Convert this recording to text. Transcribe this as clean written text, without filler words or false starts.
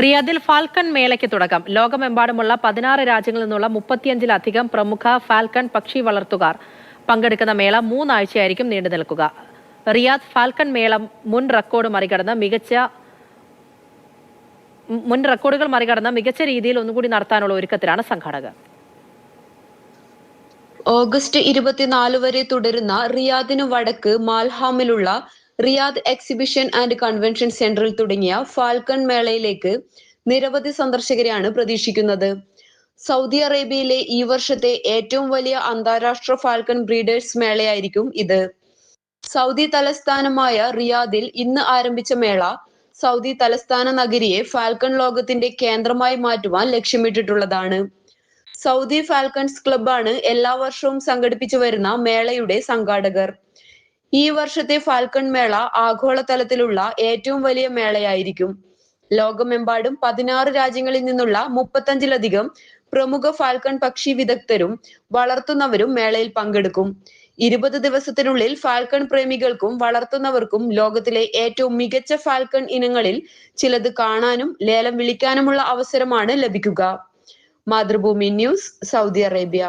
റിയാദിൽ ഫാൽക്കൺ മേളയ്ക്ക് തുടക്കം. ലോകമെമ്പാടുമുള്ള 16 രാജ്യങ്ങളിൽ നിന്നുള്ള 35-ലധികം പ്രമുഖ ഫാൽക്കൺ പക്ഷി വളർത്തുകാർ പങ്കെടുക്കുന്ന മേള 3 ആഴ്ചയായിരിക്കും നീണ്ടു നിൽക്കുക. റിയാദ് ഫാൽക്കൺ മേള മുൻ റെക്കോർഡുകൾ മറികടന്ന് മികച്ച രീതിയിൽ ഒന്നുകൂടി നടത്താനുള്ള ഒരുക്കത്തിലാണ് സംഘാടകർ. ഓഗസ്റ്റ് 24 വരെ തുടരുന്ന റിയാദിനു വടക്ക് മാൽഹാമിലുള്ള റിയാദ് എക്സിബിഷൻ ആൻഡ് കൺവെൻഷൻ സെന്ററിൽ തുടങ്ങിയ ഫാൽക്കൺ മേളയിലേക്ക് നിരവധി സന്ദർശകരെയാണ് പ്രതീക്ഷിക്കുന്നത്. സൗദി അറേബ്യയിലെ ഈ വർഷത്തെ ഏറ്റവും വലിയ അന്താരാഷ്ട്ര ഫാൽക്കൺ ബ്രീഡേഴ്സ് മേളയായിരിക്കും ഇത്. സൗദി തലസ്ഥാനമായ റിയാദിൽ ഇന്ന് ആരംഭിച്ച മേള സൗദി തലസ്ഥാന നഗരിയെ ഫാൽക്കൺ ലോകത്തിന്റെ കേന്ദ്രമായി മാറ്റുവാൻ ലക്ഷ്യമിട്ടിട്ടുള്ളതാണ്. സൗദി ഫാൽക്കൺസ് ക്ലബ്ബാണ് എല്ലാ വർഷവും സംഘടിപ്പിച്ചു വരുന്ന മേളയുടെ സംഘാടകർ. ഈ വർഷത്തെ ഫാൽക്കൺ മേള ആഗോളതലത്തിലുള്ള ഏറ്റവും വലിയ മേളയായിരിക്കും. ലോകമെമ്പാടും 16 രാജ്യങ്ങളിൽ നിന്നുള്ള 35-ലധികം പ്രമുഖ ഫാൽക്കൺ പക്ഷി വിദഗ്ധരും വളർത്തുന്നവരും മേളയിൽ പങ്കെടുക്കും. 20 ദിവസത്തിനുള്ളിൽ ഫാൽക്കൺ പ്രേമികൾക്കും വളർത്തുന്നവർക്കും ലോകത്തിലെ ഏറ്റവും മികച്ച ഫാൽക്കൺ ഇനങ്ങളിൽ ചിലത് കാണാനും ലേലം വിളിക്കാനുമുള്ള അവസരമാണ് ലഭിക്കുക. Mathrubhumi news, Saudi Arabia.